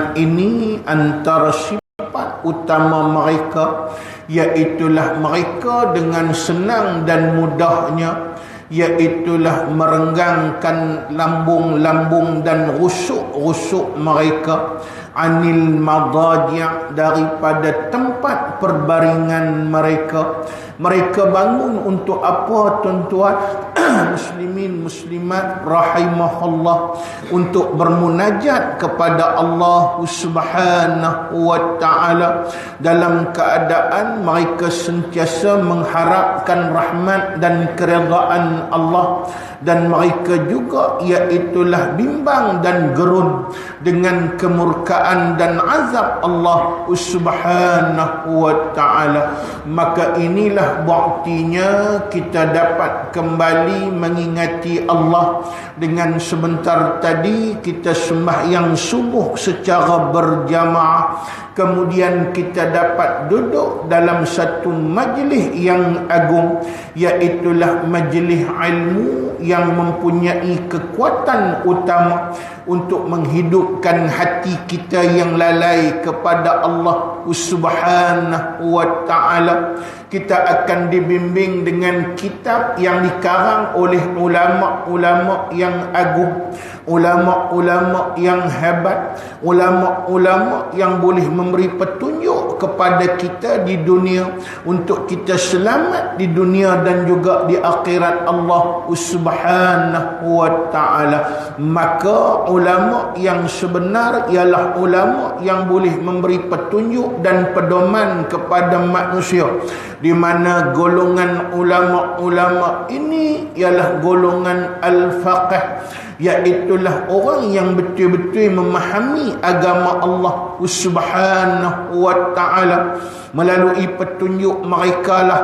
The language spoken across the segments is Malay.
muslimat ini antara sifat utama mereka iaitulah mereka dengan senang dan mudahnya iaitulah merenggangkan lambung-lambung dan rusuk-rusuk mereka anil madaji' daripada tempat perbaringan mereka. Mereka bangun untuk apa, tuan-tuan? Muslimin muslimat rahimahullah, untuk bermunajat kepada Allah Subhanahu wa taala dalam keadaan mereka sentiasa mengharapkan rahmat dan keredaan Allah, dan mereka juga iaitulah bimbang dan gerun dengan kemurkaan dan azab Allah Subhanahu wa taala. Maka inilah buktinya kita dapat kembali mengingati Allah dengan sebentar tadi kita sembahyang subuh secara berjamaah, kemudian kita dapat duduk dalam satu majlis yang agung, iaitulah majlis ilmu yang mempunyai kekuatan utama untuk menghidupkan hati kita yang lalai kepada Allah Subhanahu wa taala. Kita akan dibimbing dengan kitab yang dikarang oleh ulama-ulama yang agung, ulama-ulama yang hebat, ulama-ulama yang boleh memberi petunjuk kepada kita di dunia untuk kita selamat di dunia dan juga di akhirat Allah Subhanahu wa taala. Maka ulama yang sebenar ialah ulama yang boleh memberi petunjuk dan pedoman kepada manusia, di mana golongan ulama-ulama ini ialah golongan al-faqih, iaitulah orang yang betul-betul memahami agama Allah Subhanahu wa taala. Melalui petunjuk mereka lah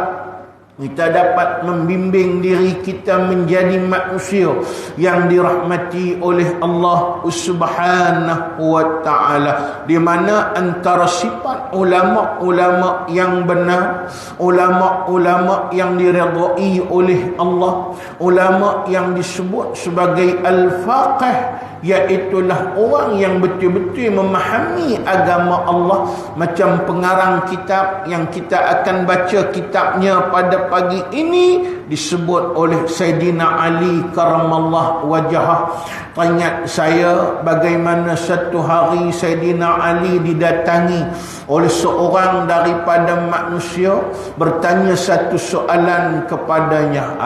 kita dapat membimbing diri kita menjadi manusia yang dirahmati oleh Allah Subhanahu wa taala, di mana antara sifat ulama-ulama yang benar, ulama-ulama yang diredai oleh Allah, ulama yang disebut sebagai al-faqih, iaitulah orang yang betul-betul memahami agama Allah. Macam pengarang kitab yang kita akan baca kitabnya pada pagi ini disebut oleh Sayyidina Ali karamallahu wajhah. Teringat saya bagaimana satu hari Sayyidina Ali didatangi oleh seorang daripada manusia bertanya satu soalan kepadanya.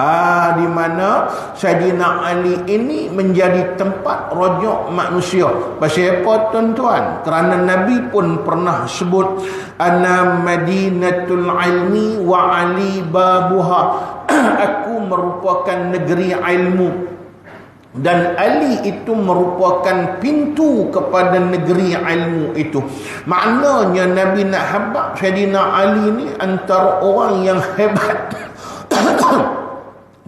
Di mana Sayyidina Ali ini menjadi tempat rojok manusia. Pasal apa, tuan-tuan? Kerana Nabi pun pernah sebut ana madinatul ilmi wa ali babuha. Aku merupakan negeri ilmu dan Ali itu merupakan pintu kepada negeri ilmu itu. Maknanya Nabi nak habaq Sayyidina Ali ni antara orang yang hebat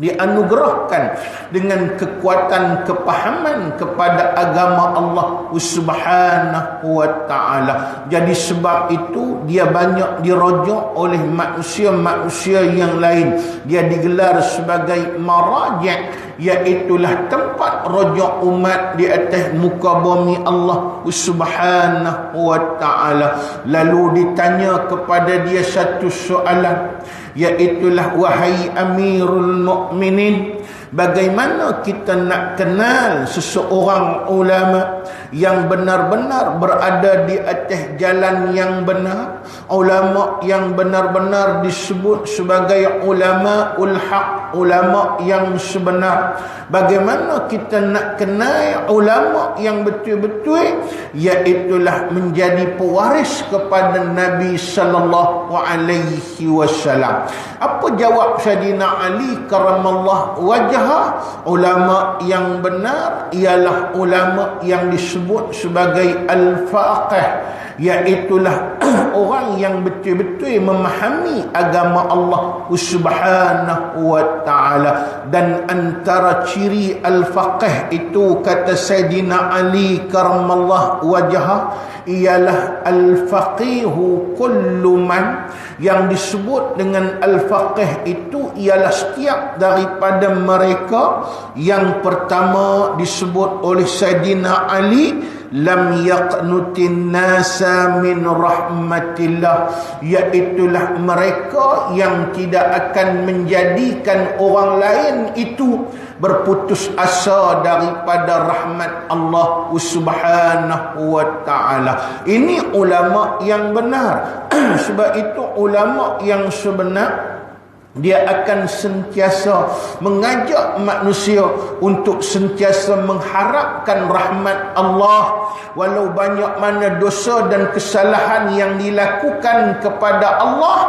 dianugerahkan dengan kekuatan kepahaman kepada agama Allah Subhanahu wa taala. Jadi sebab itu dia banyak dirojok oleh manusia-manusia yang lain. Dia digelar sebagai maraji', iaitulah tempat rojok umat di atas muka bumi Allah Subhanahu wa taala. Lalu ditanya kepada dia satu soalan, iaitulah wahai Amirul Mukminin, bagaimana kita nak kenal seseorang ulama yang benar-benar berada di atas jalan yang benar, ulama yang benar-benar disebut sebagai ulamaul haq, ulama yang sebenar? Bagaimana kita nak kenal ulama yang betul-betul iaitulah menjadi pewaris kepada Nabi sallallahu alaihi wasallam? Apa jawab Sayyidina Ali karamallahu wajhah? Ulama yang benar ialah ulama yang disebut sebagai al-faqih, iaitulah orang yang betul-betul memahami agama Allah Subhanahu wa taala. Dan antara ciri al-faqih itu, kata Sayyidina Ali karamallahu wajhah, ialah al-faqihu kullu man. Yang disebut dengan al-faqih itu ialah setiap daripada mereka. Yang pertama disebut oleh Sayyidina Ali lam yaqnutin nasa min rahmatillah, iaitulah mereka yang tidak akan menjadikan orang lain itu berputus asa daripada rahmat Allah Subhanahu wa ta'ala. Ini ulama yang benar. Sebab itu ulama yang sebenar, dia akan sentiasa mengajak manusia untuk sentiasa mengharapkan rahmat Allah. Walau banyak mana dosa dan kesalahan yang dilakukan kepada Allah,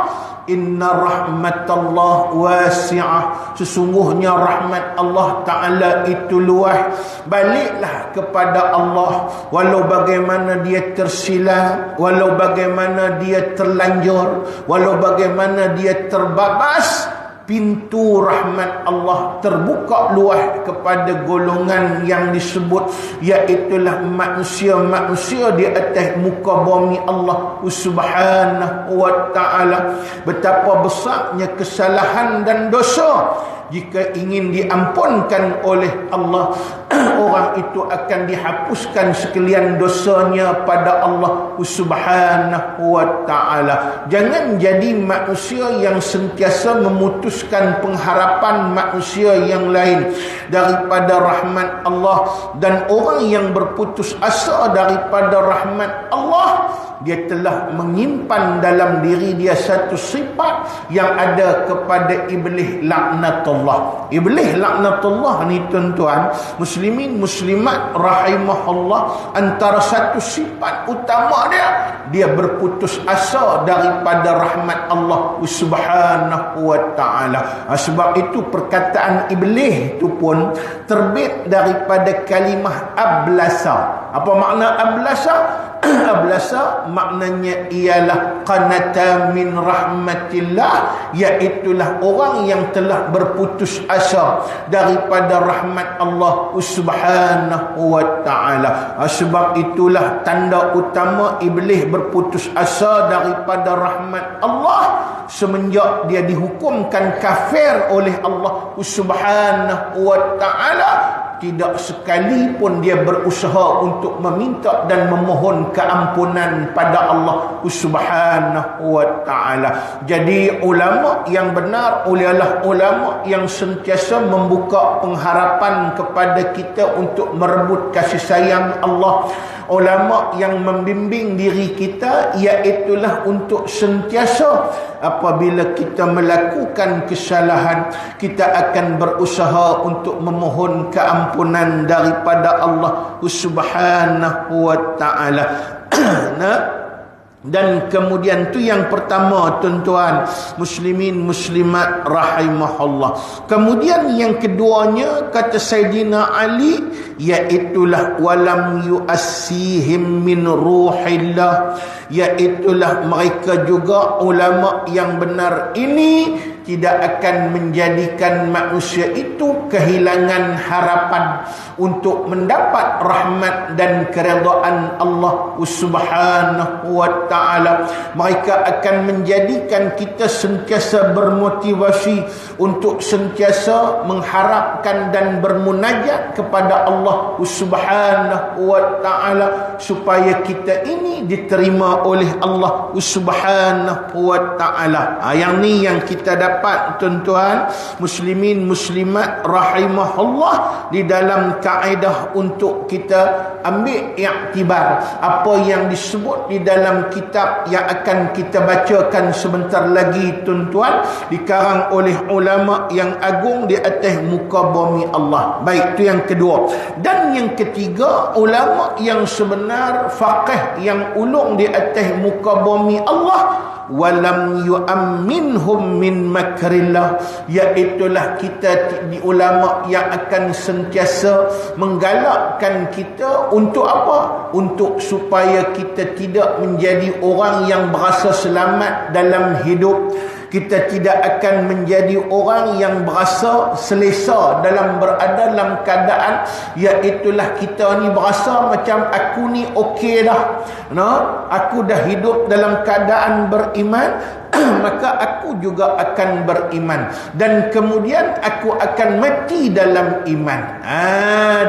inna rahmatallah wasi'ah, sesungguhnya rahmat Allah Ta'ala itu luas. Baliklah kepada Allah, walau bagaimana dia tersilap, walau bagaimana dia terlanjur, walau bagaimana dia terbabas, pintu rahmat Allah terbuka luas kepada golongan yang disebut, iaitulah manusia-manusia di atas muka bumi Allah Subhanahu wa ta'ala. Betapa besarnya kesalahan dan dosa, jika ingin diampunkan oleh Allah, orang itu akan dihapuskan sekalian dosanya pada Allah Subhanahu wa ta'ala. Jangan jadi manusia yang sentiasa memutuskan pengharapan manusia yang lain daripada rahmat Allah. Dan orang yang berputus asa daripada rahmat Allah, dia telah menyimpan dalam diri dia satu sifat yang ada kepada iblis laknatullah. Iblis laknatullah ni tuan-tuan muslimin muslimat rahimahullah, antara satu sifat utama dia berputus asa daripada rahmat Allah Subhanahu wa ta'ala. Sebab itu perkataan iblis itu pun terbit daripada kalimah ablasa. Apa makna ablasa? Ablasa maknanya ialah qanata min rahmatillah, iaitulah orang yang telah berputus asa daripada rahmat Allah Subhanahu wa ta'ala. Sebab itulah tanda utama iblis berputus asa daripada rahmat Allah, semenjak dia dihukumkan kafir oleh Allah Subhanahu wa ta'ala, tidak sekalipun dia berusaha untuk meminta dan memohon keampunan pada Allah Subhanahu wa ta'ala. Jadi ulama yang benar ialah ulama yang sentiasa membuka pengharapan kepada kita untuk merebut kasih sayang Allah. Ulama yang membimbing diri kita, iaitulah untuk sentiasa apabila kita melakukan kesalahan, kita akan berusaha untuk memohon keampunan daripada Allah Subhanahu wa ta'ala. Dan kemudian tu yang pertama tuan-tuan muslimin muslimat rahimahullah. Kemudian yang keduanya kata Sayyidina Ali, iaitulah walam yu'assihim min ruhillah, iaitulah mereka juga ulama yang benar ini tidak akan menjadikan manusia itu kehilangan harapan untuk mendapat rahmat dan keredaan Allah Subhanahu wa ta'ala. Mereka akan menjadikan kita sentiasa bermotivasi untuk sentiasa mengharapkan dan bermunajat kepada Allah Subhanahu wa ta'ala, supaya kita ini diterima oleh Allah Subhanahu wa ta'ala. Yang ni yang kita dapat tuan-tuan muslimin muslimat rahimahullah di dalam kaedah untuk kita ambil iktibar apa yang disebut di dalam kitab yang akan kita bacakan sebentar lagi tuan-tuan, dikarang oleh ulama yang agung di atas muka bumi Allah. Baik, itu yang kedua. Dan yang ketiga, ulama yang sebenar, faqih yang ulung di atas muka bumi Allah, walam yu'amminhum min makrillah, iaitulah kita di ulama yang akan sentiasa menggalakkan kita untuk apa? Untuk supaya kita tidak menjadi orang yang berasa selamat dalam hidup. Kita tidak akan menjadi orang yang berasa selesa dalam berada dalam keadaan, iaitulah kita ni berasa macam aku ni okey dah, aku dah hidup dalam keadaan beriman, maka aku juga akan beriman dan kemudian aku akan mati dalam iman.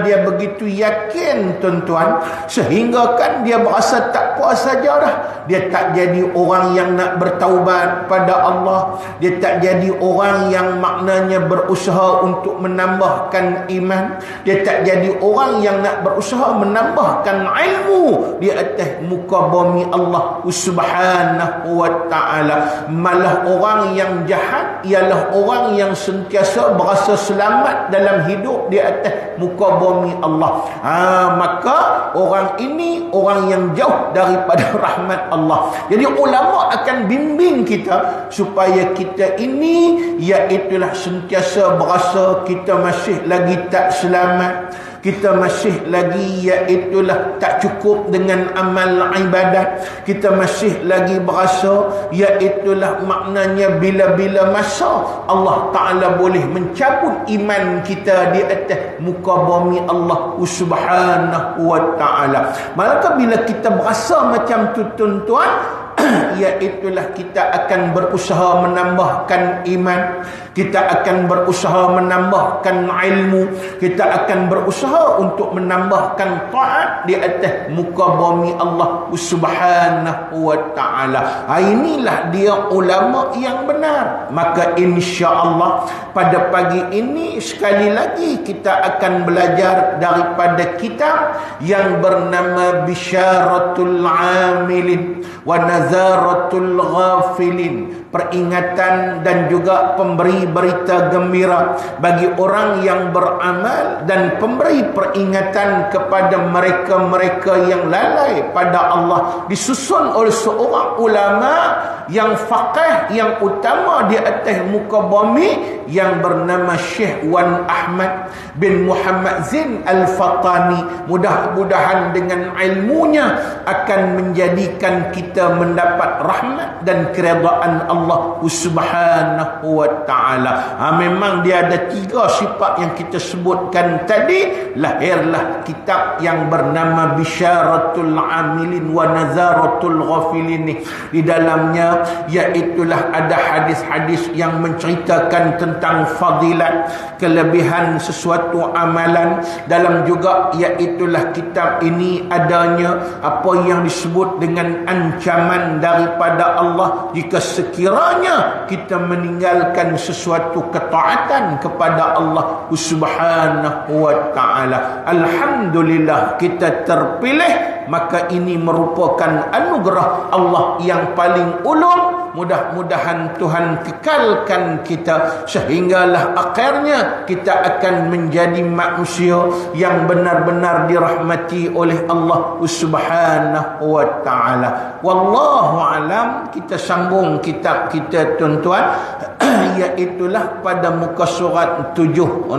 Dia begitu yakin tuan-tuan, sehingga kan dia berasa tak puas saja dah. Dia tak jadi orang yang nak bertaubat pada Allah. Dia tak jadi orang yang maknanya berusaha untuk menambahkan iman. Dia tak jadi orang yang nak berusaha menambahkan ilmu di atas muka bumi Allah Subhanahu wa ta'ala. Malah orang yang jahat ialah orang yang sentiasa berasa selamat dalam hidup di atas muka bumi Allah. Maka orang ini orang yang jauh daripada rahmat Allah. Jadi ulama akan bimbing kita supaya kita ini iaitulah sentiasa berasa kita masih lagi tak selamat, kita masih lagi iaitulah tak cukup dengan amal ibadat, kita masih lagi berasa iaitulah maknanya bila-bila masa Allah Ta'ala boleh mencabut iman kita di atas muka bumi Allah Subhanahu wa ta'ala. Maka bila kita berasa macam tu tuan-tuan, iaitulah kita akan berusaha menambahkan iman, kita akan berusaha menambahkan ilmu, kita akan berusaha untuk menambahkan taat di atas muka bumi Allah Subhanahu wa ta'ala. Inilah dia ulama yang benar. Maka insya-Allah pada pagi ini sekali lagi kita akan belajar daripada kitab yang bernama Bisyaratul Amilin wa Nazaratul Ghafilin, peringatan dan juga pemberi berita gembira bagi orang yang beramal dan pemberi peringatan kepada mereka-mereka yang lalai pada Allah. Disusun oleh seorang ulama yang faqih yang utama di atas muka bumi yang bernama Syekh Wan Ahmad bin Muhammad Zin Al-Fatani. Mudah-mudahan dengan ilmunya akan menjadikan kita mendapat rahmat dan keredaan Allah Subhanahu wa ta'ala. Memang dia ada 3 sifat yang kita sebutkan tadi. Lahirlah kitab yang bernama Bisyaratul Amilin wa Nazaratul Ghafilin. Di dalamnya iaitulah ada hadis-hadis yang menceritakan tentang fadilat, kelebihan sesuatu amalan. Dalam juga iaitulah kitab ini adanya apa yang disebut dengan ancaman daripada Allah jika sekiranya kita meninggalkan sesuatu ketaatan kepada Allah Subhanahu wa ta'ala. Alhamdulillah kita terpilih, maka ini merupakan anugerah Allah yang paling ulung. Mudah-mudahan Tuhan kekalkan kita sehinggalah akhirnya kita akan menjadi manusia yang benar-benar dirahmati oleh Allah Subhanahu wa ta'ala. Wallahu alam. Kita sambung kitab kita tuan-tuan, iaitulah pada muka surat 7.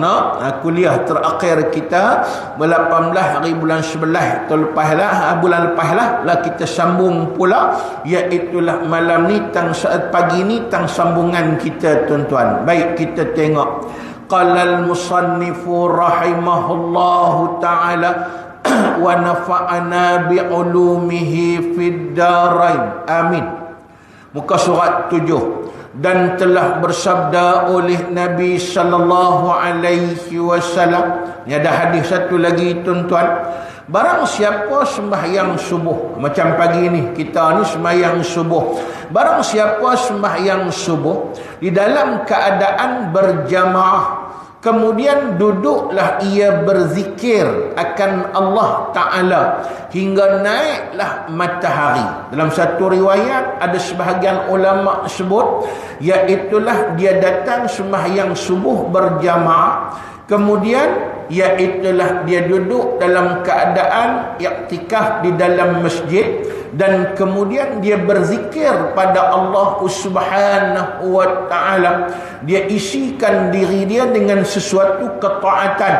Kuliah terakhir kita 18 hari bulan 11 bulan lepas lah kita sambung pula, iaitulah malam ni saat pagi ni sambungan kita tuan-tuan. Baik, kita tengok. Qalal musannifu rahimahullahu ta'ala wa nafa'ana bi'ulumihi fid darain. Amin. Muka surat 7. Dan telah bersabda oleh Nabi sallallahu alaihi wasallam. Ni ada hadis satu lagi tuan-tuan. Barang siapa sembahyang subuh, macam pagi ni kita ni sembahyang subuh. Barang siapa sembahyang subuh di dalam keadaan berjamaah, kemudian duduklah ia berzikir akan Allah Ta'ala hingga naiklah matahari. Dalam satu riwayat ada sebahagian ulama sebut, iaitulah dia datang sembahyang subuh berjamaah, kemudian iaitulah dia duduk dalam keadaan iktikaf di dalam masjid, dan kemudian dia berzikir pada Allah Subhanahu wa ta'ala. Dia isikan diri dia dengan sesuatu ketaatan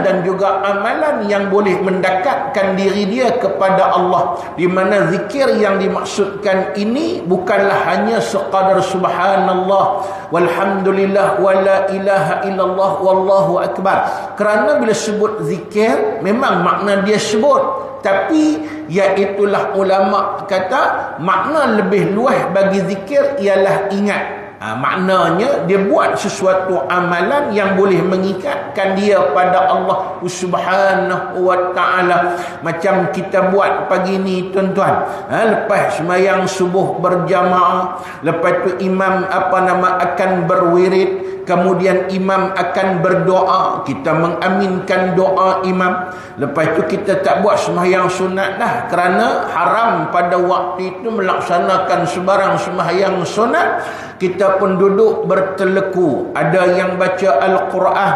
dan juga amalan yang boleh mendekatkan diri dia kepada Allah, di mana zikir yang dimaksudkan ini bukanlah hanya sekadar subhanallah walhamdulillah wala ilaha illallah wallahu akbar. Kerana bila sebut zikir memang makna dia sebut, tapi iaitulah ulama kata makna lebih luas bagi zikir ialah ingat. Maknanya dia buat sesuatu amalan yang boleh mengikatkan dia pada Allah Subhanahu wa ta'ala. Macam kita buat pagi ni tuan-tuan, lepas sembahyang subuh berjamaah, lepas tu imam akan berwirid, kemudian imam akan berdoa, kita mengaminkan doa imam. Lepas tu kita tak buat sembahyang sunat dah, kerana haram pada waktu itu melaksanakan sebarang sembahyang sunat. Kita pun duduk berteleku, ada yang baca Al-Quran,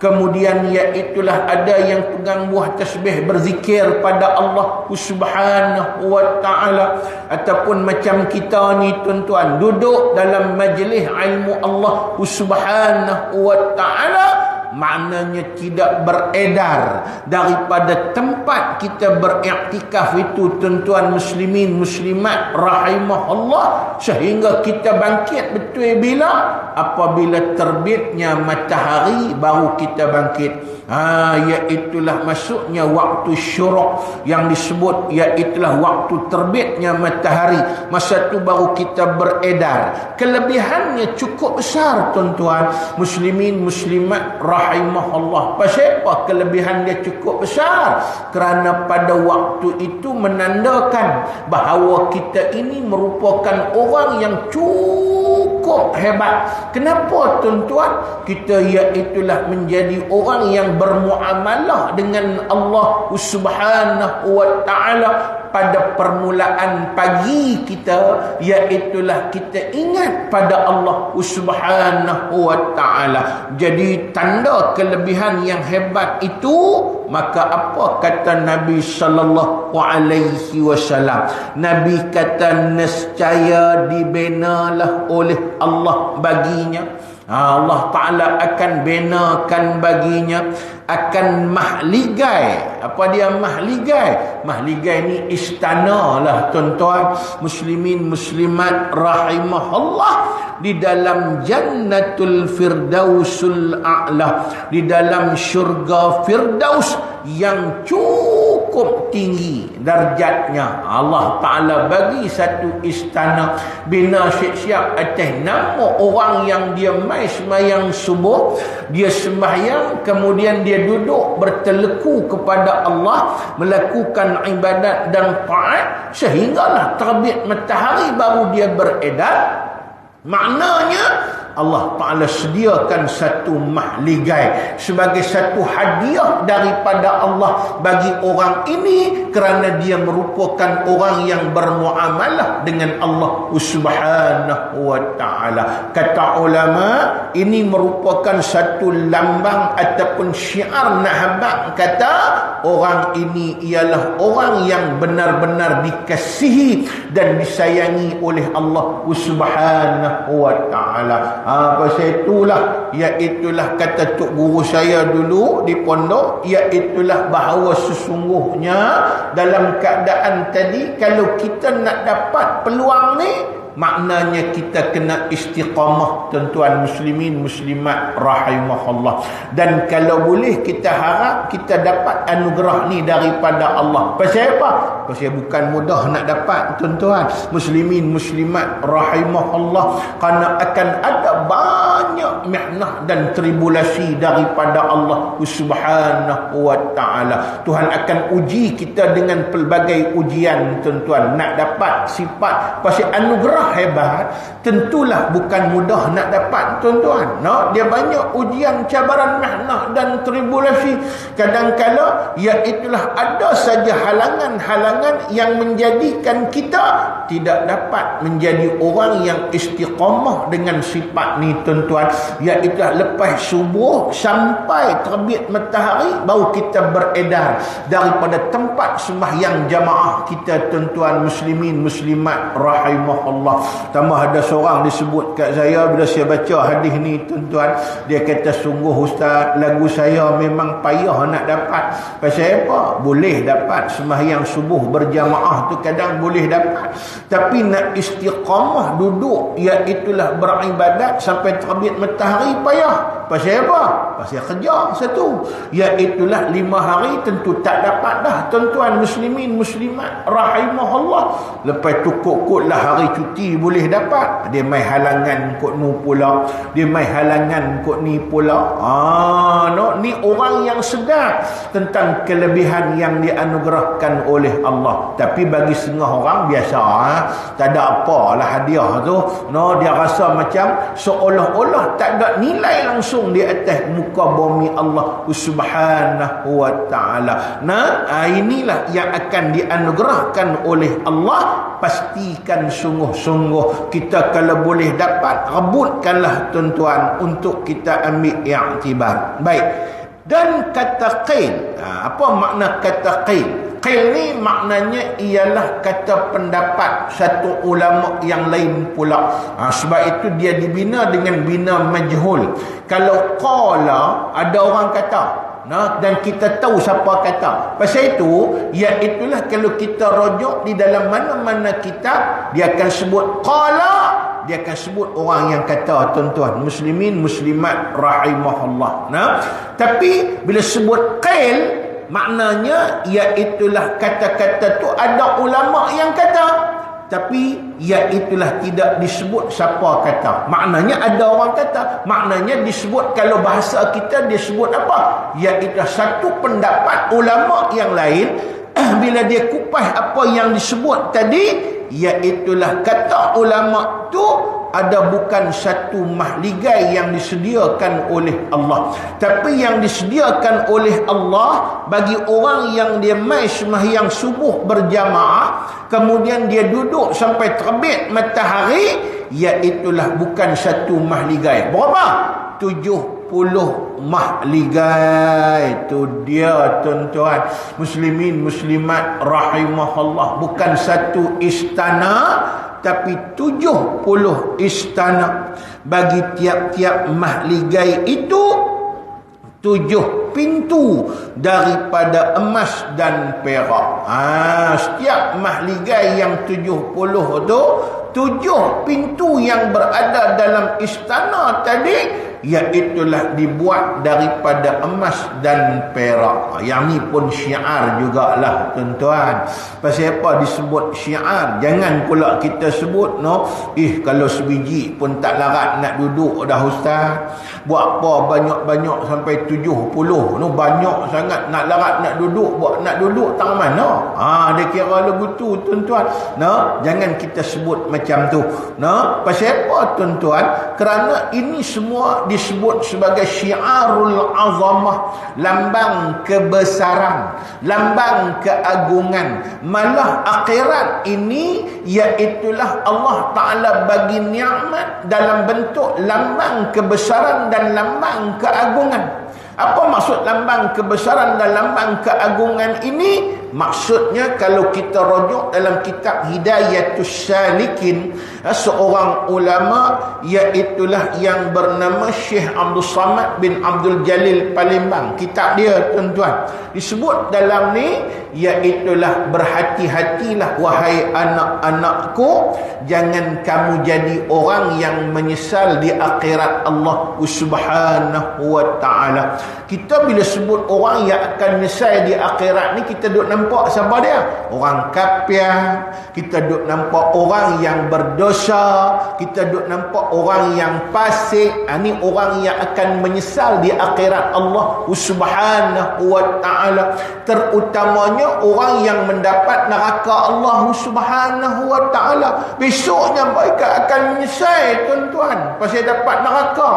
kemudian iaitulah ada yang pegang buah tasbih berzikir pada Allah Subhanahu wa ta'ala. Ataupun macam kita ni tuan-tuan, duduk dalam majlis ilmu Allah Subhanahu wa ta'ala, maknanya tidak beredar daripada tempat kita beriktikaf itu tuan-tuan muslimin muslimat rahimahullah, sehingga kita bangkit betul bila? Apabila terbitnya matahari baru kita bangkit. Iaitulah maksudnya waktu syuruk yang disebut, iaitulah waktu terbitnya matahari. Masa tu baru kita beredar. Kelebihannya cukup besar tuan-tuan muslimin muslimat rahimahullah. Pasal apa kelebihan dia cukup besar? Kerana pada waktu itu menandakan bahawa kita ini merupakan orang yang cukup hebat. Kenapa tuan-tuan? Kita iaitulah menjadi orang yang bermuamalah dengan Allah Subhanahu wa ta'ala pada permulaan pagi kita, iaitulah kita ingat pada Allah Subhanahu wa ta'ala. Jadi tanda kelebihan yang hebat itu, maka apa kata Nabi sallallahu alaihi wasallam? Nabi kata nescaya dibinalah oleh Allah baginya, Allah Ta'ala akan benakan baginya, akan mahligai. Apa dia mahligai? Mahligai ni istana lah tuan-tuan muslimin muslimat rahimahullah, di dalam jannatul firdausul a'la, di dalam syurga firdaus yang cukup tinggi darjatnya. Allah Ta'ala bagi satu istana, bina siap-siap atas nama orang yang dia mai sembahyang subuh, dia sembahyang, kemudian dia duduk berteleku kepada Allah, melakukan ibadat dan taat, sehinggalah terbit matahari baru dia beredar. Maknanya Allah Ta'ala sediakan satu mahligai sebagai satu hadiah daripada Allah bagi orang ini, kerana dia merupakan orang yang bermuamalah dengan Allah Subhanahu wa ta'ala. Kata ulama, ini merupakan satu lambang ataupun syiar nahabak, kata orang ini ialah orang yang benar-benar dikasihi dan disayangi oleh Allah Subhanahu wa ta'ala. Pasal itulah, iaitulah kata tok guru saya dulu di pondok, iaitulah bahawa sesungguhnya dalam keadaan tadi, kalau kita nak dapat peluang ni, maknanya kita kena istiqamah tuan-tuan muslimin muslimat rahimahullah. Dan kalau boleh kita harap kita dapat anugerah ni daripada Allah. Pasal apa? Pasal bukan mudah nak dapat tuan-tuan muslimin muslimat rahimahullah, kerana akan ada banyak mihnah dan tribulasi daripada Allah Subhanahu wa ta'ala. Tuhan akan uji kita dengan pelbagai ujian tuan-tuan, nak dapat sifat. Pasal anugerah hebat tentulah bukan mudah nak dapat tuan-tuan. Dia banyak ujian, cabaran, mihnah dan tribulasi. Kadang-kala iaitulah ada saja halangan-halangan yang menjadikan kita tidak dapat menjadi orang yang istiqamah dengan sifat ni tuan-tuan. Iaitulah lepas subuh sampai terbit matahari baru kita beredar daripada tempat sembahyang jamaah kita tuan-tuan muslimin muslimat rahimahullah. Allah. Tambah ada seorang disebut kat saya bila saya baca hadis ni tuan-tuan, dia kata sungguh ustaz, lagu saya memang payah nak dapat. Pasal apa? Boleh dapat sembahyang subuh berjamaah tu kadang boleh dapat, tapi nak istiqamah duduk iaitulah beribadat sampai terbit matahari payah. Pasal apa? Pasal kerja satu, iaitulah 5 hari tentu tak dapat dah tuan-tuan muslimin muslimat rahimahullah. Lepas tu kot-kotlah hari cuti boleh dapat, dia mai halangan kot nu pula, dia mai halangan kot ni pula. Ni orang yang sedar tentang kelebihan yang dianugerahkan oleh Allah. Tapi bagi setengah orang biasa, tak ada apalah hadiah tu, dia rasa macam seolah-olah tak ada nilai langsung di atas muka bumi Allah Subhanahu wa ta'ala. Inilah yang akan dianugerahkan oleh Allah. Pastikan sungguh-sungguh kita kalau boleh dapat, rebutkanlah tuan-tuan untuk kita ambil i'tibar. Baik. Dan kata qil, apa makna kata qil? Qil ni maknanya ialah kata pendapat satu ulama yang lain pula. Sebab itu dia dibina dengan bina majhul. Kalau qala, ada orang kata, dan kita tahu siapa kata. Pasal itu, iaitulah kalau kita rujuk di dalam mana-mana kitab, dia akan sebut qala, dia akan sebut orang yang kata tuan-tuan muslimin muslimat rahimahullah. Tapi bila sebut qil, maknanya iaitulah kata-kata tu ada ulama yang kata, tapi iaitulah tidak disebut siapa kata. Maknanya ada orang kata, maknanya disebut, kalau bahasa kita disebut apa? Iaitulah satu pendapat ulama yang lain. Bila dia kupas apa yang disebut tadi, iaitulah kata ulama tu ada bukan satu mahligai yang disediakan oleh Allah, tapi yang disediakan oleh Allah bagi orang yang dia mai sembahyang subuh berjamaah, kemudian dia duduk sampai terbit matahari, iaitulah bukan satu mahligai. Berapa? 70 mahligai. Itu dia tuan-tuan muslimin muslimat rahimahullah. Bukan satu istana, tapi 70 istana. Bagi tiap-tiap mahligai itu 7 pintu daripada emas dan perak. Setiap mahligai yang 70 tu, 7 pintu yang berada dalam istana tadi, iaitulah dibuat daripada emas dan perak. Yang ni pun syiar jugalah tuan-tuan. Pasal apa disebut syiar? Jangan pula kita sebut kalau sebiji pun tak larat nak duduk dah ustaz. Buat apa banyak-banyak sampai 70? Banyak sangat nak larat nak duduk. Buat nak duduk tak mana? Dia kira lagu tu tuan-tuan. Jangan kita sebut macam tu. Pasal apa tuan-tuan? Kerana ini semua disebut sebagai syiarul azamah, lambang kebesaran, lambang keagungan. Malah akhirat ini iaitulah Allah Ta'ala bagi nikmat dalam bentuk lambang kebesaran dan lambang keagungan. Apa maksud lambang kebesaran dan lambang keagungan ini? Maksudnya kalau kita rujuk dalam kitab Hidayatus Salikin, seorang ulama iaitulah yang bernama Syekh Abdul Samad bin Abdul Jalil Palembang. Kitab dia tuan-tuan disebut dalam ni, iaitulah berhati-hatilah wahai anak-anakku, jangan kamu jadi orang yang menyesal di akhirat Allah Subhanahu wa ta'ala. Kita bila sebut orang yang akan menyesal di akhirat ni, kita duk nampak siapa dia? Orang kafir, kita duk nampak orang yang berdosa, kita duk nampak orang yang fasik. Ini orang yang akan menyesal di akhirat Allah Subhanahu wa ta'ala. Terutamanya orang yang mendapat neraka Allah Subhanahu wa ta'ala. Besoknya mereka akan menyesal tuan-tuan pasal dapat neraka.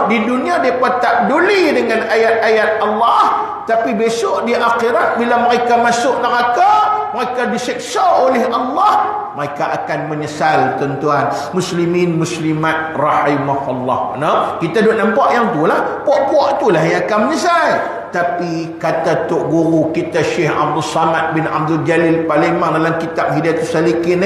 Di dunia mereka tak peduli dengan ayat-ayat Allah, tapi besok di akhirat bila mereka masuk neraka, mereka disiksa oleh Allah, mereka akan menyesal tuan-tuan muslimin muslimat rahimahullah. Kita duk nampak yang tu lah, puak-puak tu lah yang akan menyesal. Tapi kata Tok Guru kita Syekh Abdul Samad bin Abdul Jalil Palembang dalam kitab Hidayatus Salikin,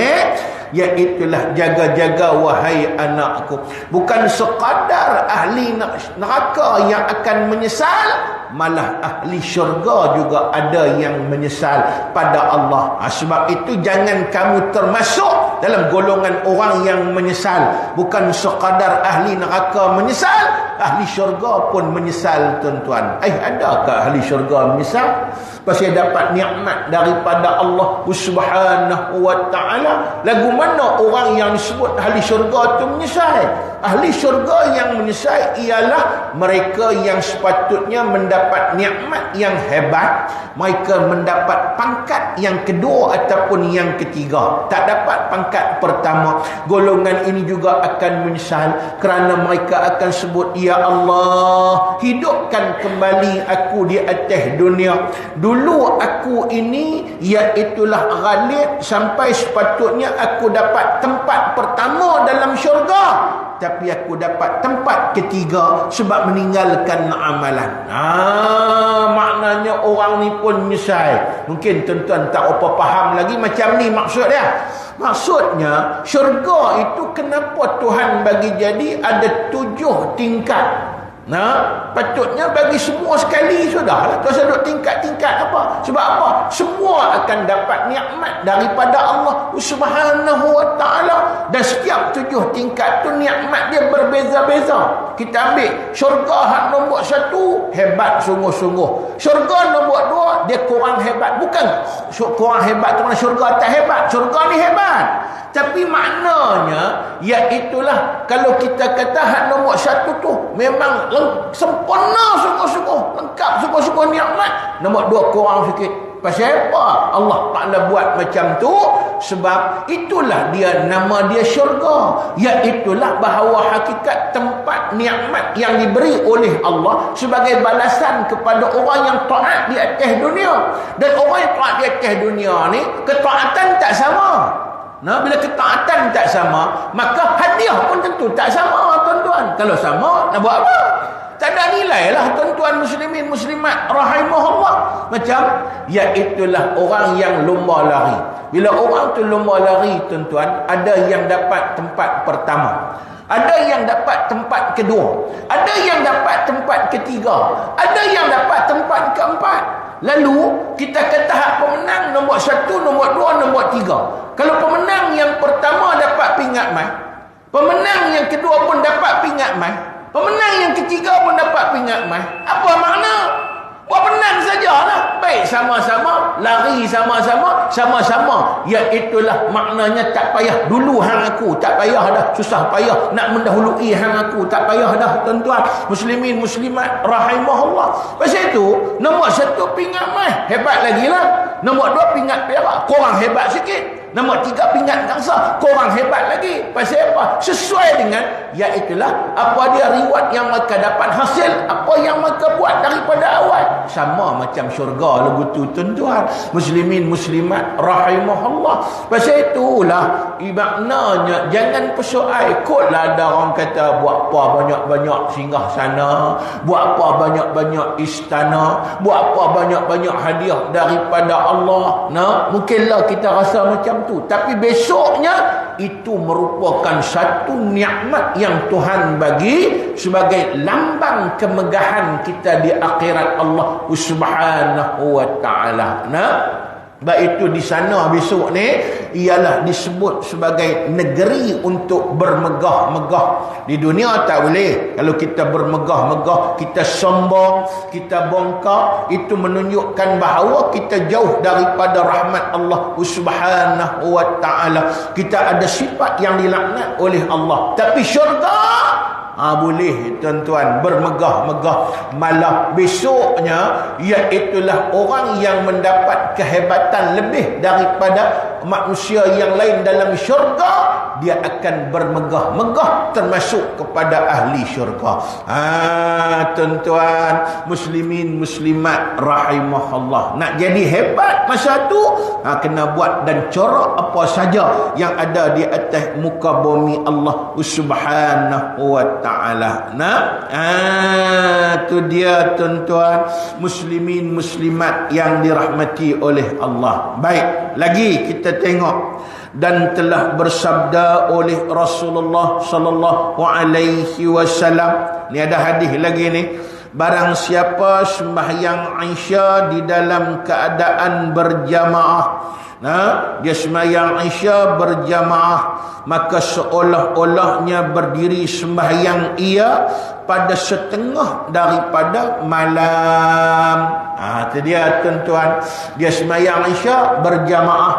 iaitulah jaga-jaga wahai anakku. Bukan sekadar ahli neraka yang akan menyesal, malah ahli syurga juga ada yang menyesal pada Allah. Sebab itu jangan kamu termasuk dalam golongan orang yang menyesal. Bukan sekadar ahli neraka menyesal, ahli syurga pun menyesal, tuan-tuan. Adakah ahli syurga menyesal pasal dapat nikmat daripada Allah Subhanahu wa taala? Lagu mana orang yang disebut ahli syurga tu menyesal? Ahli syurga yang menyesal ialah mereka yang sepatutnya mendapat nikmat yang hebat, mereka mendapat pangkat yang kedua ataupun yang ketiga, tak dapat pangkat pertama. Golongan ini juga akan menyesal kerana mereka akan sebut, ya Allah, hidupkan kembali aku di atas dunia. Dulu aku ini iaitulah ghalib sampai sepatutnya aku dapat tempat pertama dalam syurga, tapi aku dapat tempat ketiga sebab meninggalkan amalan. Maknanya orang ni pun menyesal. Mungkin tuan-tuan tak apa faham lagi macam ni maksud dia. Maksudnya syurga itu kenapa Tuhan bagi jadi ada 7 tingkat. Patutnya bagi semua sekali sudahlah. Tak usah duk tingkat-tingkat apa. Sebab apa? Semua akan dapat nikmat daripada Allah Subhanahu wa taala, dan setiap 7 tingkat tu nikmat dia berbeza-beza. Kita ambil syurga hak nombor 1, hebat sungguh-sungguh. Syurga nombor 2 dia kurang hebat. Bukan kurang hebat tu mana syurga tak hebat. Syurga ni hebat. Tapi maknanya iaitulah kalau kita kata hak nombor 1 tu memang sempurna sungguh-sungguh, lengkap sungguh-sungguh nikmat. Nombor 2 kurang sikit. Pasal apa Allah Ta'ala buat macam tu? Sebab itulah dia, nama dia syurga, iaitulah bahawa hakikat tempat nikmat yang diberi oleh Allah sebagai balasan kepada orang yang taat di atas dunia. Dan orang yang taat di atas dunia ni, ketaatan tak sama. Bila ketaatan tak sama, maka hadiah pun tentu tak sama, tuan-tuan. Kalau sama, nak buat apa? Tak ada nilai lah, tuan-tuan muslimin muslimat rahimahullah. Macam iaitulah orang yang lomba lari. Bila orang tu lomba lari, tuan-tuan, ada yang dapat tempat pertama, ada yang dapat tempat kedua, ada yang dapat tempat ketiga, ada yang dapat tempat keempat. Lalu kita kata hak pemenang nombor 1, nombor 2, nombor 3. Kalau pemenang yang pertama dapat pingat mai, pemenang yang kedua pun dapat pingat mai, pemenang yang ketiga pun dapat pingat mai, apa makna? Buat menang sajalah. Baik, sama-sama lari, sama-sama. Iaitulah maknanya tak payah dulu hang aku, tak payah dah, susah payah nak mendahului hang aku, tak payah dah, tuan-tuan muslimin muslimat rahimahullah. Pasal itu nombor 1 pingat mai, hebat lagi lah. Nombor 2 pingat perak, kurang hebat sikit. Nombor 3 pingat gangsa, kurang hebat lagi. Pasal apa? Sesuai dengan iaitulah apa dia reward yang mereka dapat, hasil apa yang mereka buat daripada awal. Sama macam syurga lagu tu, tuan-tuan muslimin muslimat rahimahullah. Pasal itulah maknanya jangan persoal ikutlah ada orang kata buat apa banyak-banyak singgah sana, buat apa banyak-banyak istana, buat apa banyak-banyak hadiah daripada Allah. Mungkinlah kita rasa macam tu, tapi besoknya itu merupakan satu nikmat yang Tuhan bagi sebagai lambang kemegahan kita di akhirat Allah Subhanahu wa taala. Sebab itu di sana besok ni ialah disebut sebagai negeri untuk bermegah-megah. Di dunia tak boleh. Kalau kita bermegah-megah, kita sombong, kita bongkar, itu menunjukkan bahawa kita jauh daripada rahmat Allah Subhanahu wa taala. Kita ada sifat yang dilaknat oleh Allah. Tapi syurga boleh, tuan-tuan, bermegah-megah. Malah besoknya iaitulah orang yang mendapat kehebatan lebih daripada manusia yang lain dalam syurga, dia akan bermegah-megah termasuk kepada ahli syurga. Tuan-tuan muslimin muslimat rahimahullah, nak jadi hebat masa tu kena buat dan corak apa saja yang ada di atas muka bumi Allah Subhanahu wa taala. Tu dia tuan-tuan muslimin muslimat yang dirahmati oleh Allah. Baik, lagi kita tengok, dan telah bersabda oleh Rasulullah sallallahu alaihi wasallam. Ni ada hadis lagi ni. Barang siapa sembahyang Isya di dalam keadaan berjamaah, dia sembahyang Isya berjamaah, maka seolah-olahnya berdiri sembahyang ia pada setengah daripada malam. Itu dia tuan-tuan, dia sembahyang Isya berjamaah,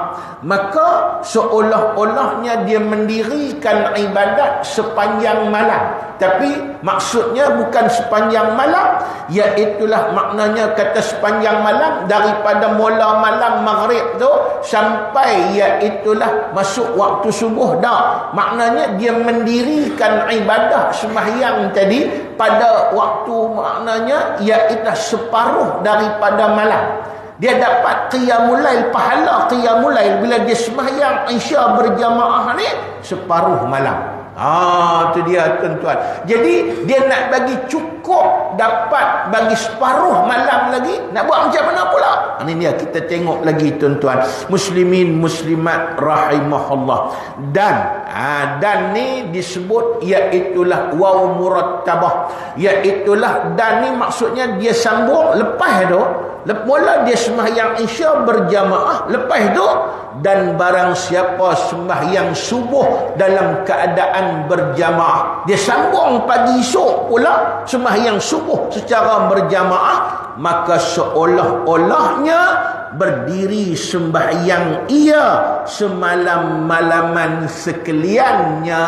maka seolah-olahnya dia mendirikan ibadat sepanjang malam. Tapi maksudnya bukan sepanjang malam, iaitulah maknanya kata sepanjang malam daripada mula malam maghrib tu sampai iaitulah masuk waktu subuh dah. Maknanya dia mendirikan ibadah sembahyang tadi pada waktu, maknanya iaitulah separuh daripada malam. Dia dapat qiyamul lail, pahala qiyamul lail bila dia sembahyang Isya berjamaah ni separuh malam. Itu dia tuan-tuan. Jadi dia nak bagi cukup dapat bagi separuh malam lagi, nak buat macam mana pula? Ini dia kita tengok lagi tuan-tuan muslimin muslimat rahimahullah. Dan ni disebut iaitulah waw murattabah, iaitulah dan ni maksudnya dia sambung lepas tu. Mula dia sembahyang Isya berjamaah, lepas tu dan barang siapa sembahyang subuh dalam keadaan berjamaah, dia sambung pagi esok pula sembahyang subuh secara berjamaah, maka seolah-olahnya berdiri sembahyang ia semalam-malaman sekaliannya.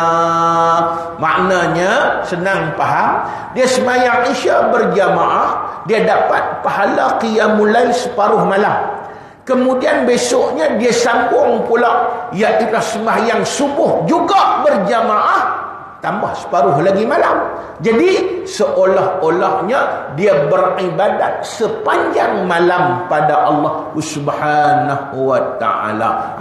Maknanya senang faham, dia sembahyang Isya berjamaah, dia dapat pahala qiyamul lail separuh malam. Kemudian besoknya dia sambung pula, iaitu sembahyang subuh juga berjamaah, tambah separuh lagi malam. Jadi seolah-olahnya dia beribadat sepanjang malam pada Allah Subhanahu wa taala.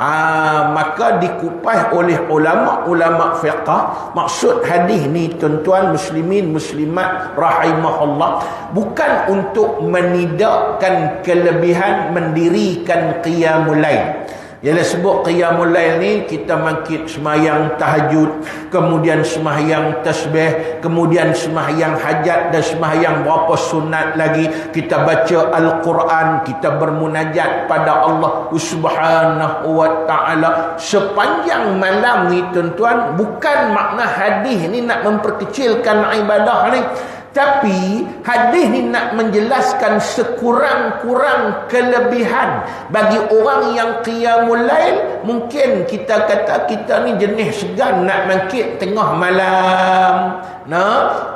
Maka dikupas oleh ulama fiqh, maksud hadis ni tuan-tuan muslimin muslimat rahimahullah bukan untuk menidakkan kelebihan mendirikan qiyamul lail. Ialah sebut qiyamul lail ni kita bangkit sembahyang tahajud, kemudian sembahyang tasbih, kemudian sembahyang hajat dan sembahyang berapa sunat lagi, kita baca Al-Quran, kita bermunajat pada Allah Subhanahu wa taala sepanjang malam ni tuan-tuan. Bukan makna hadis ni nak memperkecilkan ibadah ni, tapi hadis ni nak menjelaskan sekurang-kurang kelebihan bagi orang yang qiyamul lail. Mungkin kita kata kita ni jenis segan nak bangkit tengah malam,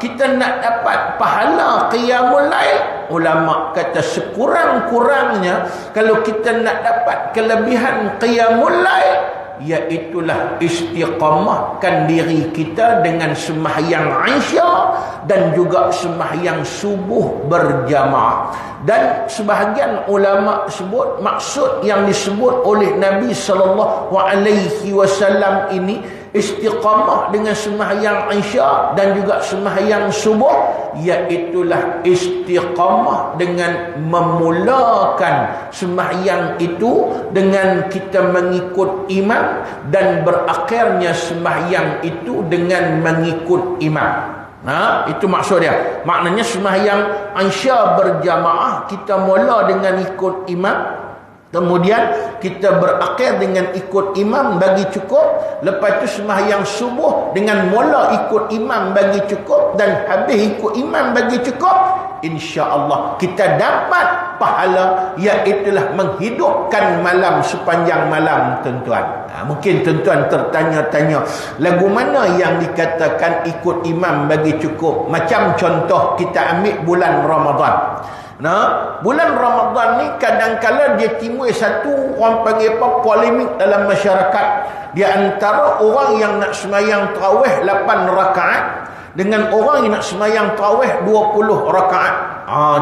kita nak dapat pahala qiyamul lail. Ulama kata sekurang-kurangnya kalau kita nak dapat kelebihan qiyamul lail, iaitulah istiqamahkan diri kita dengan sembahyang Isya dan juga sembahyang subuh berjamaah. Dan sebahagian ulama sebut maksud yang disebut oleh Nabi sallallahu alaihi wasallam ini istiqamah dengan sembahyang Isya dan juga sembahyang subuh, iaitulah istiqamah dengan memulakan sembahyang itu dengan kita mengikut imam dan berakhirnya sembahyang itu dengan mengikut imam. Itu maksud dia. Maknanya sembahyang Isya berjamaah kita mula dengan ikut imam, kemudian kita berakhir dengan ikut imam bagi cukup. Lepas tu sembahyang subuh dengan mula ikut imam bagi cukup dan habis ikut imam bagi cukup. InsyaAllah kita dapat pahala, iaitulah menghidupkan malam sepanjang malam tuan-tuan. Mungkin tuan-tuan tertanya-tanya, lagu mana yang dikatakan ikut imam bagi cukup? Macam contoh kita ambil bulan Ramadan. Nah, bulan Ramadan ni kadang-kala dia timbul satu orang panggil apa, polemik dalam masyarakat. Di antara orang yang nak sembahyang tarawih 8 rakaat dengan orang yang nak sembahyang tarawih 20 rakaat.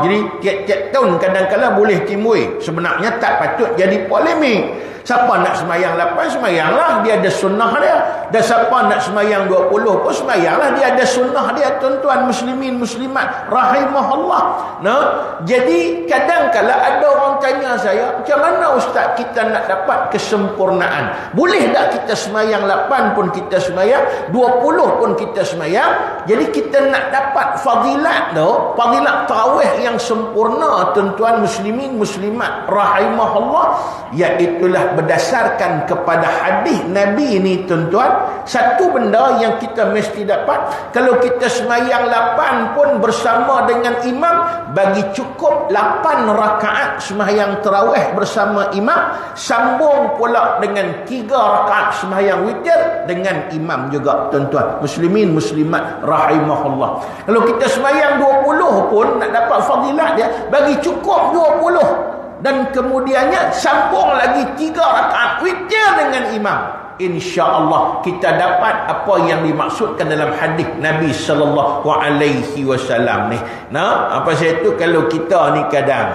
Jadi tiap-tiap tahun kadang-kala boleh timbul. Sebenarnya tak patut jadi polemik. Siapa nak sembahyang 8, sembahyanglah, dia ada sunnah dia. Dan siapa nak sembahyang 20 pun sembahyanglah, dia ada sunnah dia. Tuan-tuan muslimin muslimat rahimahullah. Nah, jadi kadang-kala ada orang tanya saya, macam mana ustaz kita nak dapat kesempurnaan? Boleh tak kita sembahyang 8 pun kita sembahyang, 20 pun kita sembahyang? Jadi kita nak dapat fadilat tu, fadilat tarawih yang sempurna, tuan-tuan muslimin muslimat rahimahullah, iaitulah berdasarkan kepada hadis Nabi ni tuan-tuan. Satu benda yang kita mesti dapat, kalau kita sembahyang 8 pun bersama dengan imam, bagi cukup 8 rakaat sembahyang tarawih bersama imam, sambung pula dengan 3 rakaat sembahyang witir dengan imam juga tuan-tuan muslimin muslimat rahimahullah. Kalau kita sembahyang 20 pun nak dapat fadilat dia, bagi cukup 20 dan kemudiannya sambung lagi 3 rakaat witir dengan imam. InsyaAllah kita dapat apa yang dimaksudkan dalam hadis Nabi sallallahu alaihi wasallam ni. Nah, apa saya tu kalau kita ni kadang,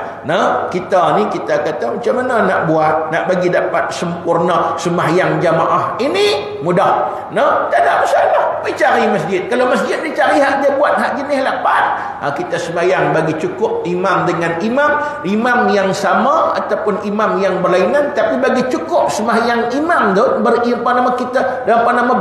kita ni kita kata macam mana nak buat nak bagi dapat sempurna sembahyang jamaah ini mudah. Tak ada masalah. Pergi cari masjid. Kalau masjid ni cari hak dia buat hak jenis 8. Kita sembahyang bagi cukup imam dengan imam yang sama ataupun imam yang berlainan, tapi bagi cukup sembahyang imam tu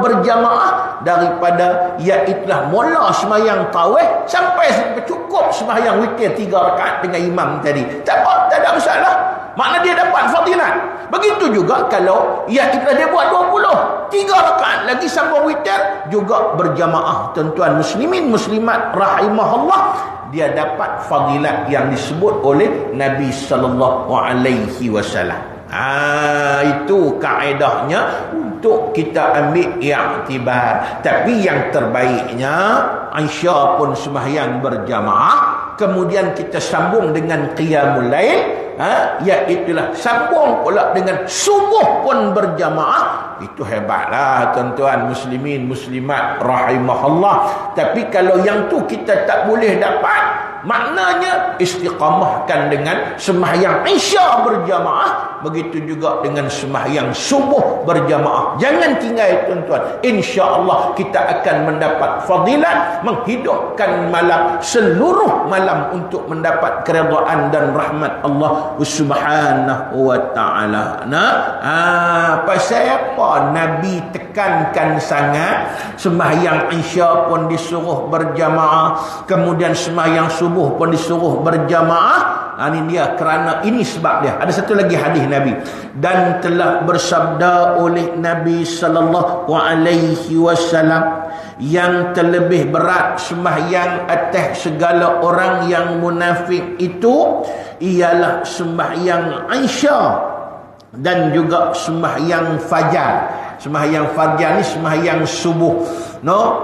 berjamaah daripada iaitulah mula sembahyang tarawih sampai cukup sembahyang witir 3 rakaat dengan imam tadi. Tak ada masalah. Makna dia dapat fadilat. Begitu juga kalau iaitulah dia buat 20, 3 rakaat lagi sambung witir juga berjamaah. Tuan-tuan muslimin muslimat rahimahullah, dia dapat fadilat yang disebut oleh Nabi sallallahu alaihi wasallam. Itu kaedahnya untuk kita ambil iktibar. Tapi yang terbaiknya Aisyah pun sembahyang berjamaah, kemudian kita sambung dengan qiyamul lail, iaitulah sambung pula dengan subuh pun berjamaah. Itu hebatlah tuan-tuan muslimin muslimat rahimahullah. Tapi kalau yang tu kita tak boleh dapat, maknanya istiqamahkan dengan sembahyang Isya berjamaah, begitu juga dengan sembahyang subuh berjamaah. Jangan tinggal tuan-tuan. Insya-Allah kita akan mendapat fadilat menghidupkan malam, seluruh malam untuk mendapat keridaan dan rahmat Allah Subhanahu wa taala. Pasal apa Nabi tekankan sangat sembahyang Isya pun disuruh berjamaah, kemudian sembahyang subuh pun disuruh berjamaah? Ini dia, kerana ini sebab dia. Ada satu lagi hadis Nabi, dan telah bersabda oleh Nabi sallallahu alaihi wasallam, yang terlebih berat sembahyang atas segala orang yang munafik itu ialah sembahyang Isya dan juga sembahyang fajar. Sembahyang fajar ni sembahyang subuh.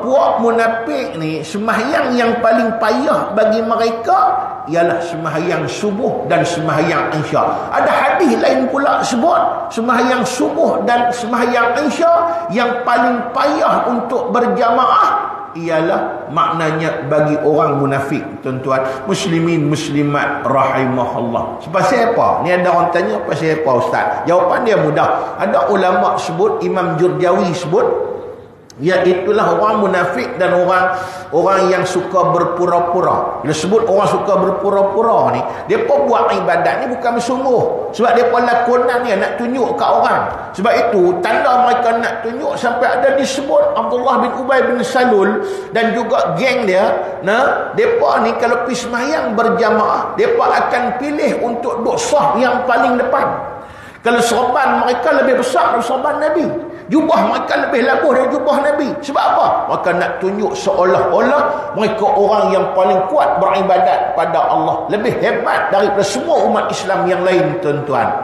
Puak munafik ni sembahyang yang paling payah bagi mereka ialah sembahyang subuh dan sembahyang Isya. Ada hadis lain pula sebut sembahyang subuh dan sembahyang Isya yang paling payah untuk berjamaah ialah maknanya bagi orang munafik. Tuan-tuan muslimin muslimat rahimahullah. Pasal apa? Ni ada orang tanya pasal apa ustaz? Jawapan dia mudah. Ada ulama sebut, Imam Jurjawi sebut, iaitulah orang munafik dan orang yang suka berpura-pura. Bila sebut orang suka berpura-pura ni, depa buat ibadat ni bukan bersungguh. Sebab depa lakonan ni nak tunjuk kat orang. Sebab itu tanda mereka nak tunjuk sampai ada disebut Abdullah bin Ubay bin Salul dan juga geng dia. Depa ni kalau pergi sembahyang berjamaah, depa akan pilih untuk duduk saf yang paling depan. Kalau sorban mereka lebih besar dari sorban Nabi, jubah mereka lebih labuh dari jubah Nabi. Sebab apa? Mereka nak tunjuk seolah-olah mereka orang yang paling kuat beribadat pada Allah, lebih hebat daripada semua umat Islam yang lain tuan-tuan.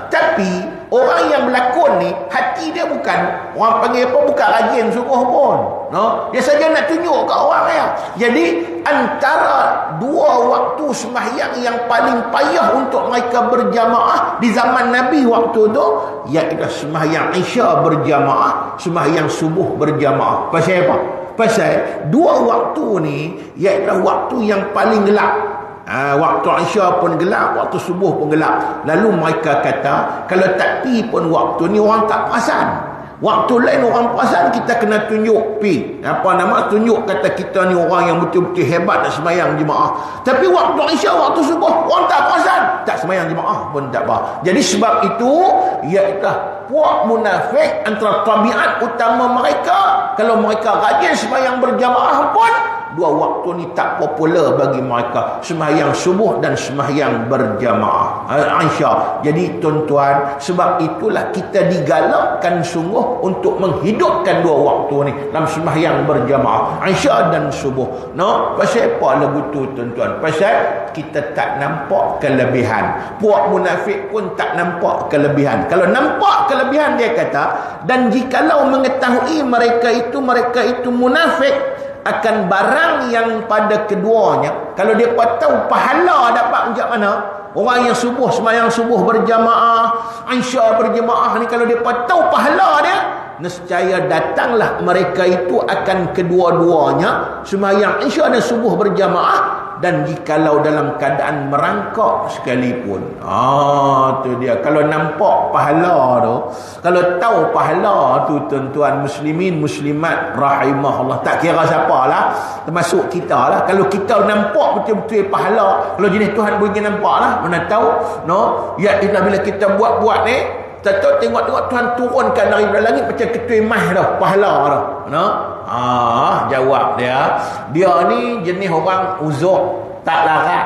Tapi orang yang berlakon ni hati dia bukan orang panggil apa, bukan rajin sungguh pun, no? Dia saja nak tunjuk kat orang ya. Jadi antara dua waktu sembahyang yang paling payah untuk mereka berjamaah di zaman Nabi waktu tu iaitu sembahyang Isya berjamaah, sembahyang subuh berjamaah. Pasal apa? Pasal dua waktu ni iaitu waktu yang paling gelap. Waktu Isya pun gelap, waktu subuh pun gelap. Lalu mereka kata, kalau tak pi pun waktu ni orang tak perasan. Waktu lain orang perasan, kita kena tunjuk pi. Tunjuk kata kita ni orang yang betul-betul hebat nak sembahyang jemaah. Tapi waktu Isya, waktu subuh, orang tak perasan. Tak sembahyang jemaah pun tak apa. Jadi sebab itu, iaitu puak munafik antara tabiat utama mereka, kalau mereka rajin sembahyang berjamaah pun dua waktu ni tak popular bagi mereka, sembahyang subuh dan sembahyang berjamaah Isya. Jadi tuan-tuan, sebab itulah kita digalakkan sungguh untuk menghidupkan dua waktu ni dalam sembahyang berjamaah Isya dan subuh. No, pasal apa lagu tu tuan-tuan? Pasal kita tak nampak kelebihan. Puak munafik pun tak nampak kelebihan. Kalau nampak kelebihan, dia kata, dan jikalau mengetahui mereka itu munafik akan barang yang pada keduanya, kalau dia tahu pahala dapat macam mana, orang yang subuh sembahyang subuh berjamaah, Isya berjamaah ni, kalau dia tahu pahala dia, nescaya datanglah mereka itu akan kedua-duanya sembahyang Isya dan subuh berjamaah, dan jikalau dalam keadaan merangkak sekalipun. Tu dia. Kalau nampak pahala tu, kalau tahu pahala tu tuan-tuan muslimin muslimat rahimahullah, tak kira siapalah, termasuk kita lah. Kalau kita nampak betul-betul pahala, kalau jenis Tuhan bagi nampak lah, mana tahu, no? Ya, bila kita buat-buat ni, tengok-tengok Tuhan turunkan dari langit macam ketui mah dah, pahala dah, no? Jawab dia ni jenis orang uzur, tak larat.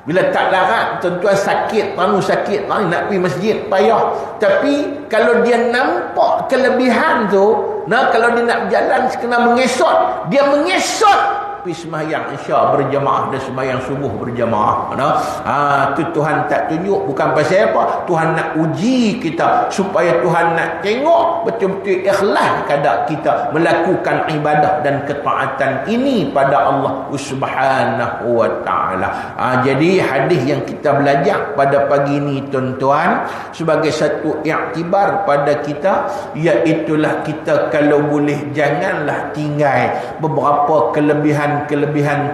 Bila tak larat, tuan-tuan sakit nak pergi masjid payah. Tapi kalau dia nampak kelebihan tu, kalau dia nak berjalan kena mengesot, dia mengesot pergi sembahyang Isya berjamaah dan sembahyang subuh berjamaah. Tu Tuhan tak tunjuk, bukan pasal apa, Tuhan nak uji kita supaya Tuhan nak tengok betul-betul ikhlas kadar kita melakukan ibadah dan ketaatan ini pada Allah Subhanahu wa taala. Jadi hadis yang kita belajar pada pagi ini tuan-tuan sebagai satu iktibar pada kita, iaitulah kita kalau boleh janganlah tinggal beberapa kelebihan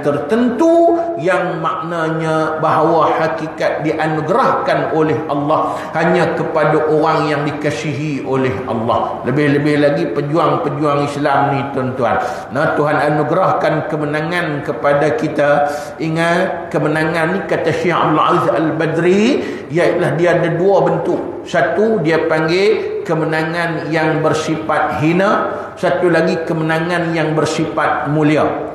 tertentu yang maknanya bahawa hakikat dianugerahkan oleh Allah hanya kepada orang yang dikasihi oleh Allah. Lebih-lebih lagi pejuang-pejuang Islam ni tuan-tuan. Tuhan anugerahkan kemenangan kepada kita. Ingat, kemenangan ni kata Syekh Abdul Aziz Al-Badri, ialah dia ada dua bentuk. Satu dia panggil kemenangan yang bersifat hina, satu lagi kemenangan yang bersifat mulia.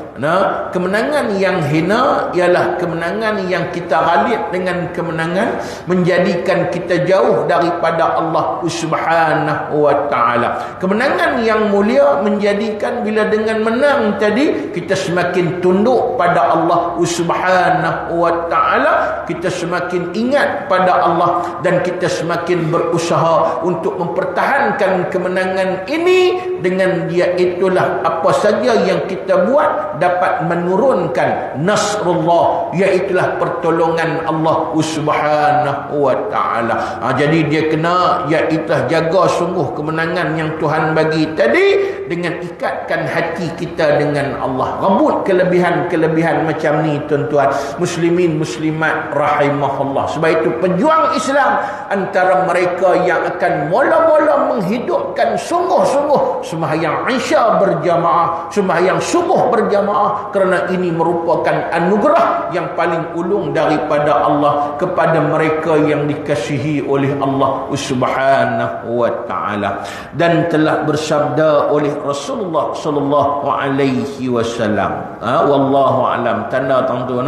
Kemenangan yang hina ialah kemenangan yang kita ghalib dengan kemenangan menjadikan kita jauh daripada Allah Subhanahu wa taala. Kemenangan yang mulia menjadikan bila dengan menang tadi kita semakin tunduk pada Allah Subhanahu wa taala, kita semakin ingat pada Allah dan kita semakin berusaha untuk mempertahankan kemenangan ini. Dengan dia itulah apa saja yang kita buat dapat menurunkan nasrullah, iaitulah pertolongan Allah Subhanahu wa taala. Jadi dia kena iaitulah jaga sungguh kemenangan yang Tuhan bagi tadi dengan ikatkan hati kita dengan Allah. Rebut kelebihan-kelebihan macam ni tuan-tuan muslimin muslimat rahimahullah. Sebab itu pejuang Islam antara mereka yang akan mula-mula menghidupkan sungguh-sungguh sembahyang Isya berjamaah, sembahyang subuh berjamaah, kerana ini merupakan anugerah yang paling ulung daripada Allah kepada mereka yang dikasihi oleh Allah Subhanahu wa taala. Dan telah bersabda oleh Rasulullah sallallahu alaihi wasallam, wallahu alam. Tanda tuan-tuan,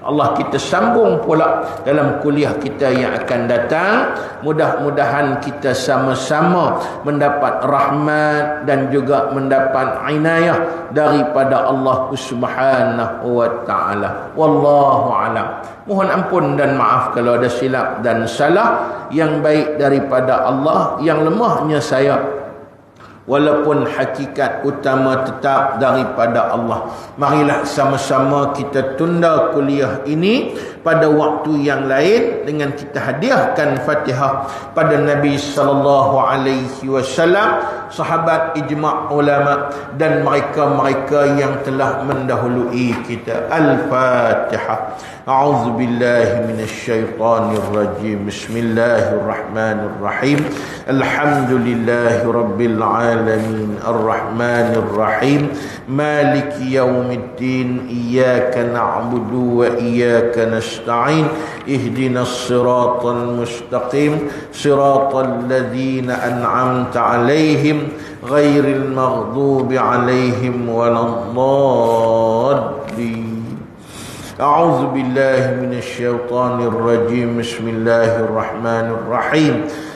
Allah kita sambung pula dalam kuliah kita yang akan datang. Mudah-mudahan kita sama-sama mendapat rahmat dan juga mendapat inayah daripada Allah Allah Subhanahu wa taala. Wallahu alam. Mohon ampun dan maaf kalau ada silap dan salah. Yang baik daripada Allah, yang lemahnya saya. Walaupun hakikat utama tetap daripada Allah. Marilah sama-sama kita tunda kuliah ini pada waktu yang lain dengan kita hadiahkan Fatihah pada Nabi sallallahu alaihi wasallam, sahabat, ijma' ulama dan mereka-mereka yang telah mendahului kita. Al-Fatihah. A'udzu billahi minasyaitonir rajim. Bismillahirrahmanirrahim. Alhamdulillahi rabbil alamin. Arrahmanir rahim. Maliki yaumiddin. Iyyaka na'budu wa iyyaka nasta'in. Ihdinas siratal mustaqim. Siratal ladzina an'amta 'alaihim ghairil maghdubi 'alaihim waladdallin. أعوذ بالله من الشيطان الرجيم. بسم الله الرحمن الرحيم.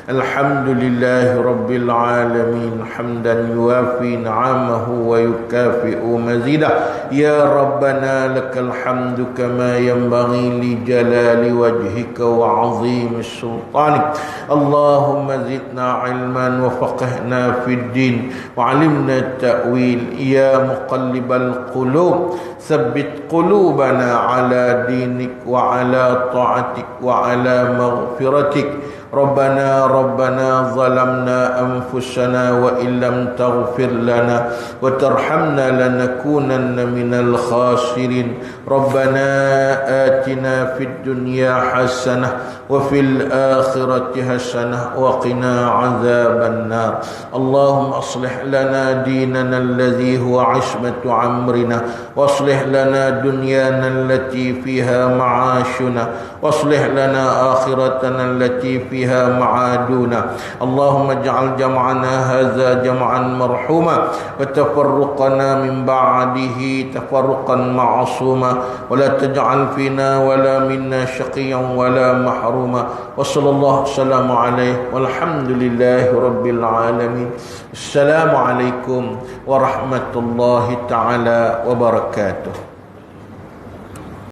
الحمد لله رب العالمين حمدا يوافي نعمه ويكافئ مزيده. يا ربنا لك الحمد كما ينبغي لجلال وجهك وعظيم سلطانك. اللهم زدنا علما وفقهنا في الدين وعلمنا التأويل. يا مقلب القلوب ثبت قلوبنا على دينك وعلى طاعتك وعلى مغفرتك. ربنا ظلمنا أنفسنا وإن لم تغفر لنا وترحمنا لنكونن من الخاسرين. ربنا آتنا في الدنيا حسنة وفي الآخرة حسنة وقنا عذاب النار. اللهم أصلح لنا ديننا الذي هو عصمة أمرنا، واصلح لنا دنيانا التي فيها معاشنا، واصلح لنا آخرتنا التي فيها معادنا. اللهم اجعل جمعنا هذا جمعا مرحوما وتفرقنا من بعده تفرقا معصوما، ولا تجعل فينا ولا منا شقيا ولا محروما. وصلى الله وسلم عليه والحمد لله رب العالمين. السلام عليكم ورحمة الله تعالى وبركاته.